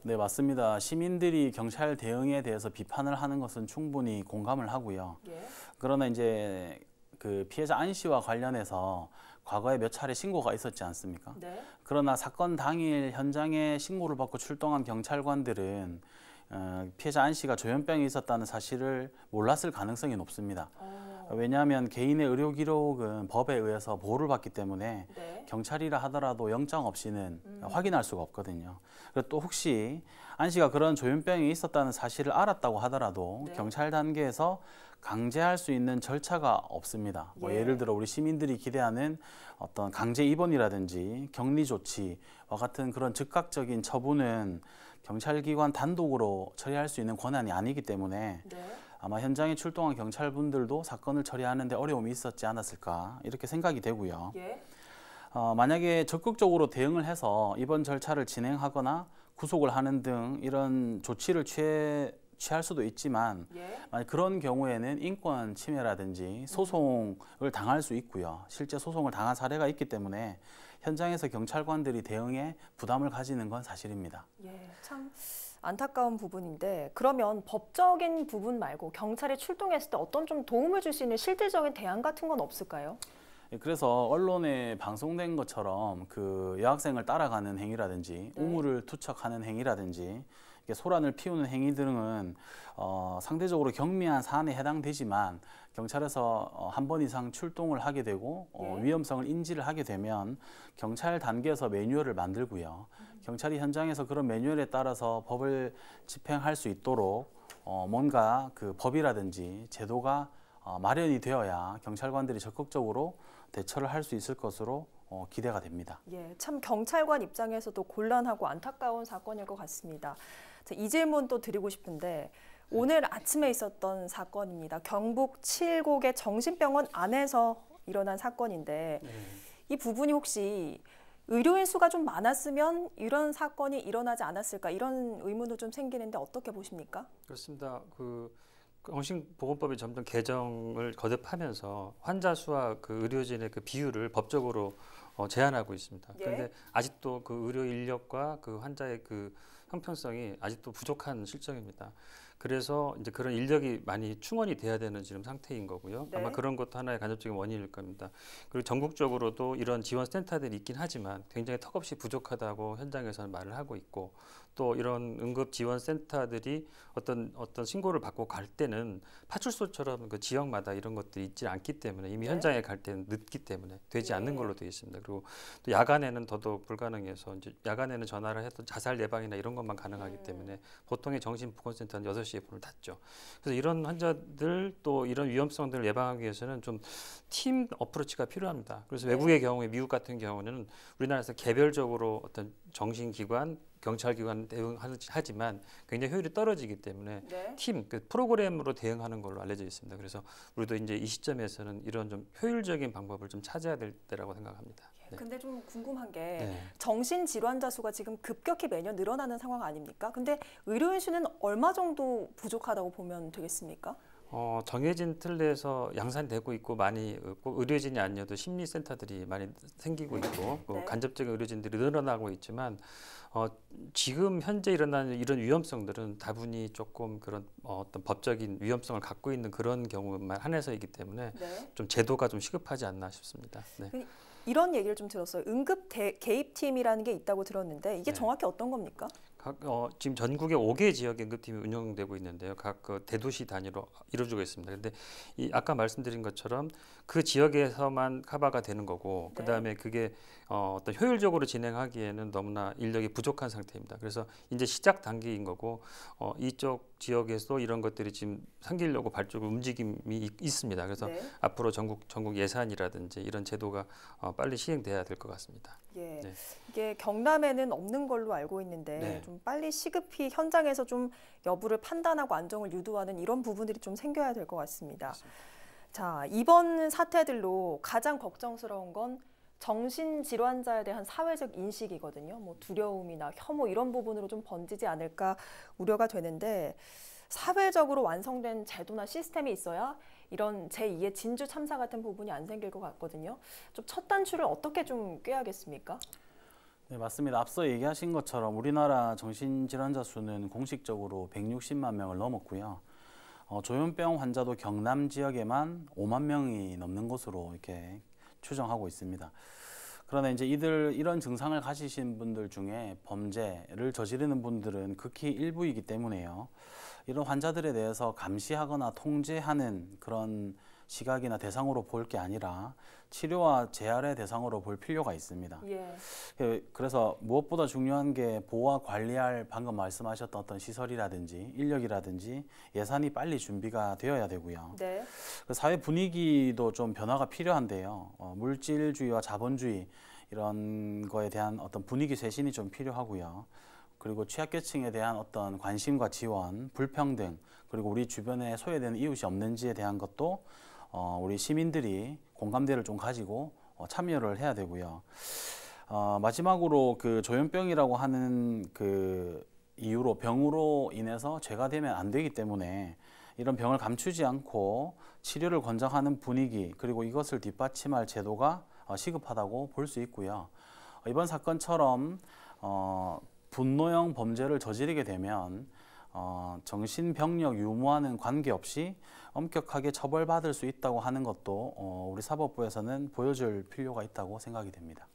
네, 맞습니다. 시민들이 경찰 대응에 대해서 비판을 하는 것은 충분히 공감을 하고요. 그러나 이제 그 피해자 안 씨와 관련해서 과거에 몇 차례 신고가 있었지 않습니까? 그러나 사건 당일 현장에 신고를 받고 출동한 경찰관들은 피해자 안 씨가 조현병이 있었다는 사실을 몰랐을 가능성이 높습니다. 왜냐하면 개인의 의료 기록은 법에 의해서 보호를 받기 때문에 네. 경찰이라 하더라도 영장 없이는 확인할 수가 없거든요. 그리고 또 혹시 안 씨가 그런 조현병이 있었다는 사실을 알았다고 하더라도 네. 경찰 단계에서 강제할 수 있는 절차가 없습니다. 뭐 예를 들어 우리 시민들이 기대하는 어떤 강제 입원이라든지 격리 조치와 같은 그런 즉각적인 처분은 경찰기관 단독으로 처리할 수 있는 권한이 아니기 때문에 아마 현장에 출동한 경찰분들도 사건을 처리하는 데 어려움이 있었지 않았을까 이렇게 생각이 되고요. 만약에 적극적으로 대응을 해서 입원 절차를 진행하거나 구속을 하는 등 이런 조치를 취할 수도 있지만 만약 그런 경우에는 인권 침해라든지 소송을 당할 수 있고요. 실제 소송을 당한 사례가 있기 때문에 현장에서 경찰관들이 대응에 부담을 가지는 건 사실입니다. 참 안타까운 부분인데 그러면 법적인 부분 말고 경찰이 출동했을 때 어떤 좀 도움을 줄 수 있는 실질적인 대안 같은 건 없을까요? 그래서 언론에 방송된 것처럼 그 여학생을 따라가는 행위라든지 우물을 투척하는 행위라든지 소란을 피우는 행위 등은 상대적으로 경미한 사안에 해당되지만 경찰에서 한 번 이상 출동을 하게 되고 위험성을 인지를 하게 되면 경찰 단계에서 매뉴얼을 만들고요. 경찰이 현장에서 그런 매뉴얼에 따라서 법을 집행할 수 있도록 뭔가 그 법이라든지 제도가 마련이 되어야 경찰관들이 적극적으로 대처를 할 수 있을 것으로 기대가 됩니다. 참 경찰관 입장에서도 곤란하고 안타까운 사건일 것 같습니다. 이 질문 또 드리고 싶은데 오늘 아침에 있었던 사건입니다. 경북 칠곡의 정신병원 안에서 일어난 사건인데 이 부분이 혹시 의료인 수가 좀 많았으면 이런 사건이 일어나지 않았을까 이런 의문도 좀 생기는데 어떻게 보십니까? 그렇습니다. 정신보건법이 점점 개정을 거듭하면서 환자 수와 그 의료진의 그 비율을 법적으로 제한하고 있습니다. 그런데 아직도 그 의료 인력과 그 환자의 그 형평성이 아직도 부족한 실정입니다. 그래서 이제 그런 인력이 많이 충원이 돼야 되는 지금 상태인 거고요. 아마 그런 것도 하나의 간접적인 원인일 겁니다. 그리고 전국적으로도 이런 지원 센터들이 있긴 하지만 굉장히 턱없이 부족하다고 현장에서는 말을 하고 있고 또 이런 응급 지원 센터들이 어떤 신고를 받고 갈 때는 파출소처럼 그 지역마다 이런 것들이 있지 않기 때문에 이미 현장에 갈 때는 늦기 때문에 되지 않는 걸로 되어 있습니다. 그리고 또 야간에는 더더욱 불가능해서 이제 야간에는 전화를 해도 자살 예방이나 이런 것만 가능하기 때문에 보통의 정신보건센터는 6시에 문을 닫죠. 그래서 이런 환자들 또 이런 위험성들을 예방하기 위해서는 좀 팀 어프로치가 필요합니다. 그래서 외국의 경우에 미국 같은 경우는 우리나라에서 개별적으로 어떤 정신기관 경찰기관 대응하지만 굉장히 효율이 떨어지기 때문에 팀, 그 프로그램으로 대응하는 걸로 알려져 있습니다. 그래서 우리도 이제 이 시점에서는 이런 좀 효율적인 방법을 좀 찾아야 될 때라고 생각합니다. 근데 좀 궁금한 게 정신질환자 수가 지금 급격히 매년 늘어나는 상황 아닙니까? 근데 의료인 수는 얼마 정도 부족하다고 보면 되겠습니까? 정해진 틀 내에서 양산되고 있고 많이 꼭 의료진이 아니어도 심리센터들이 많이 생기고 있고 간접적인 의료진들이 늘어나고 있지만 지금 현재 일어나는 이런 위험성들은 다분히 조금 그런 어떤 법적인 위험성을 갖고 있는 그런 경우만 한해서이기 때문에 좀 제도가 좀 시급하지 않나 싶습니다. 이런 얘기를 좀 들었어요. 응급 개입팀이라는 게 있다고 들었는데 이게 정확히 어떤 겁니까? 지금 전국에 5개 지역 응급팀이 운영되고 있는데요. 각 그 대도시 단위로 이루어지고 있습니다. 그런데 아까 말씀드린 것처럼 그 지역에서만 커버가 되는 거고 그다음에 그게 어떤 효율적으로 진행하기에는 너무나 인력이 부족한 상태입니다. 그래서 이제 시작 단계인 거고 이쪽 지역에서 이런 것들이 지금 생기려고 발족을 움직임이 있습니다. 그래서 앞으로 전국 예산이라든지 이런 제도가 빨리 시행돼야 될 것 같습니다. 이게 경남에는 없는 걸로 알고 있는데 좀 빨리 시급히 현장에서 좀 여부를 판단하고 안정을 유도하는 이런 부분들이 좀 생겨야 될 것 같습니다. 자, 이번 사태들로 가장 걱정스러운 건 정신질환자에 대한 사회적 인식이거든요. 뭐 두려움이나 혐오 이런 부분으로 좀 번지지 않을까 우려가 되는데 사회적으로 완성된 제도나 시스템이 있어야 이런 제2의 진주 참사 같은 부분이 안 생길 것 같거든요. 좀 첫 단추를 어떻게 좀 꿰야겠습니까? 네, 맞습니다. 앞서 얘기하신 것처럼 우리나라 정신질환자 수는 공식적으로 160만 명을 넘었고요. 조현병 환자도 경남 지역에만 5만 명이 넘는 것으로 이렇게 추정하고 있습니다. 그러나 이제 이런 증상을 가지신 분들 중에 범죄를 저지르는 분들은 극히 일부이기 때문에요. 이런 환자들에 대해서 감시하거나 통제하는 그런 시각이나 대상으로 볼 게 아니라 치료와 재활의 대상으로 볼 필요가 있습니다. 그래서 무엇보다 중요한 게 보호와 관리할 방금 말씀하셨던 어떤 시설이라든지 인력이라든지 예산이 빨리 준비가 되어야 되고요. 그 사회 분위기도 좀 변화가 필요한데요. 물질주의와 자본주의 이런 거에 대한 어떤 분위기 쇄신이 좀 필요하고요. 그리고 취약계층에 대한 어떤 관심과 지원, 불평등, 그리고 우리 주변에 소외되는 이웃이 없는지에 대한 것도 우리 시민들이 공감대를 좀 가지고 참여를 해야 되고요. 마지막으로 그 조현병이라고 하는 그 이유로 병으로 인해서 죄가 되면 안 되기 때문에 이런 병을 감추지 않고 치료를 권장하는 분위기, 그리고 이것을 뒷받침할 제도가 시급하다고 볼 수 있고요. 이번 사건처럼 분노형 범죄를 저지르게 되면 정신병력 유무와는 관계없이 엄격하게 처벌받을 수 있다고 하는 것도 우리 사법부에서는 보여줄 필요가 있다고 생각이 됩니다.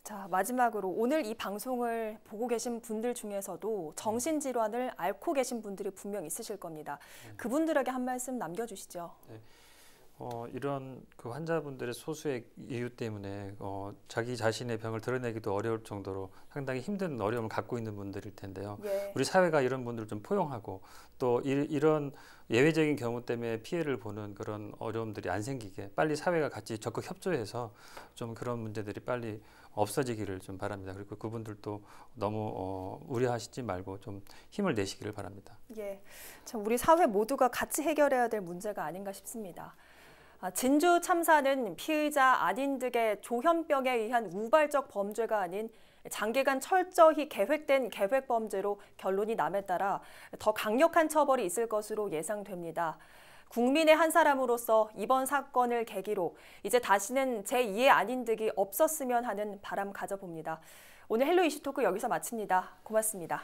자, 마지막으로 오늘 이 방송을 보고 계신 분들 중에서도 정신질환을 앓고 계신 분들이 분명 있으실 겁니다. 그분들에게 한 말씀 남겨주시죠. 이런 그 환자분들의 소수의 이유 때문에 자기 자신의 병을 드러내기도 어려울 정도로 상당히 힘든 어려움을 갖고 있는 분들일 텐데요. 우리 사회가 이런 분들을 좀 포용하고 또 이런 예외적인 경우 때문에 피해를 보는 그런 어려움들이 안 생기게 빨리 사회가 같이 적극 협조해서 좀 그런 문제들이 빨리 없어지기를 좀 바랍니다. 그리고 그분들도 너무 우려하시지 말고 좀 힘을 내시기를 바랍니다. 참 우리 사회 모두가 같이 해결해야 될 문제가 아닌가 싶습니다. 진주 참사는 피의자 안인득의 조현병에 의한 우발적 범죄가 아닌 장기간 철저히 계획된 계획범죄로 결론이 남에 따라 더 강력한 처벌이 있을 것으로 예상됩니다. 국민의 한 사람으로서 이번 사건을 계기로 이제 다시는 제2의 안인득이 없었으면 하는 바람 가져봅니다. 오늘 헬로 이슈 토크 여기서 마칩니다. 고맙습니다.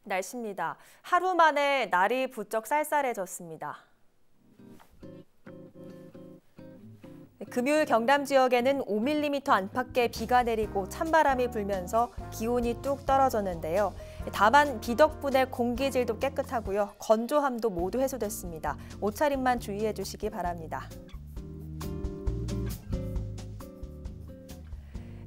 날씨입니다. 하루 만에 날이 부쩍 쌀쌀해졌습니다. 금요일 경남 지역에는 5mm 안팎의 비가 내리고 찬바람이 불면서 기온이 뚝 떨어졌는데요. 다만 비 덕분에 공기질도 깨끗하고요. 건조함도 모두 해소됐습니다. 옷차림만 주의해 주시기 바랍니다.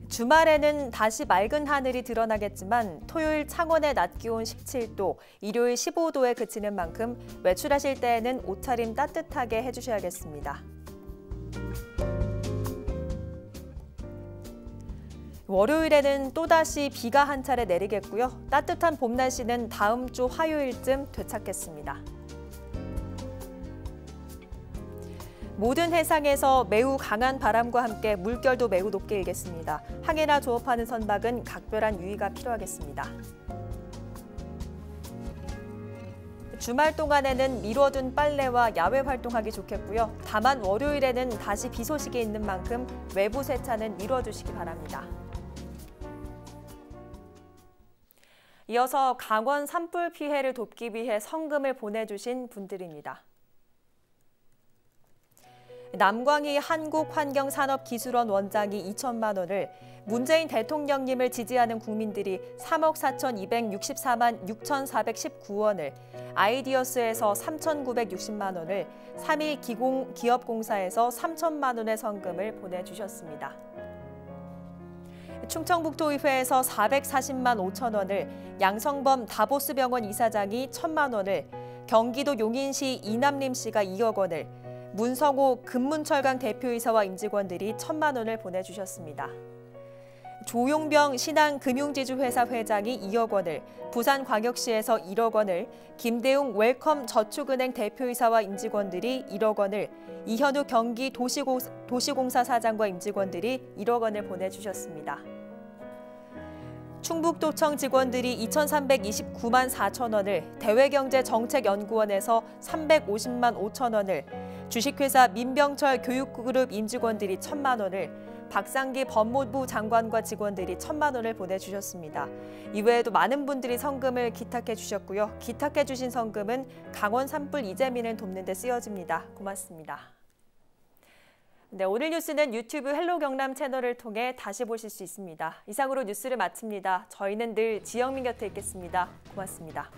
주말에는 다시 맑은 하늘이 드러나겠지만 토요일 창원의 낮 기온 17도, 일요일 15도에 그치는 만큼 외출하실 때에는 옷차림 따뜻하게 해주셔야겠습니다. 월요일에는 또다시 비가 한 차례 내리겠고요. 따뜻한 봄 날씨는 다음 주 화요일쯤 되찾겠습니다. 모든 해상에서 매우 강한 바람과 함께 물결도 매우 높게 일겠습니다. 항해나 조업하는 선박은 각별한 유의가 필요하겠습니다. 주말 동안에는 미뤄둔 빨래와 야외 활동하기 좋겠고요. 다만 월요일에는 다시 비 소식이 있는 만큼 외부 세차는 미뤄주시기 바랍니다. 이어서 강원 산불 피해를 돕기 위해 성금을 보내주신 분들입니다. 남광희 한국환경산업기술원 원장이 2천만 원을, 문재인 대통령님을 지지하는 국민들이 3억 4,264만 6,419원을, 아이디어스에서 3,960만 원을, 3일 기업공사에서 3천만 원의 성금을 보내주셨습니다. 충청북도의회에서 440만 5천 원을, 양성범 다보스병원 이사장이 1,000만 원을, 경기도 용인시 이남림 씨가 2억 원을, 문성호 금문철강 대표이사와 임직원들이 1,000만 원을 보내주셨습니다. 조용병 신한금융지주회사 회장이 2억 원을, 부산광역시에서 1억 원을, 김대웅 웰컴 저축은행 대표이사와 임직원들이 1억 원을, 이현우 경기 도시공사 사장과 임직원들이 1억 원을 보내주셨습니다. 충북도청 직원들이 2,329만 4천 원을, 대외경제정책연구원에서 350만 5천 원을, 주식회사 민병철 교육그룹 임직원들이 1,000만 원을, 박상기 법무부 장관과 직원들이 1,000만 원을 보내주셨습니다. 이외에도 많은 분들이 성금을 기탁해 주셨고요. 기탁해 주신 성금은 강원 산불 이재민을 돕는 데 쓰여집니다. 고맙습니다. 네, 오늘 뉴스는 유튜브 헬로 경남 채널을 통해 다시 보실 수 있습니다. 이상으로 뉴스를 마칩니다. 저희는 늘 지영민 곁에 있겠습니다. 고맙습니다.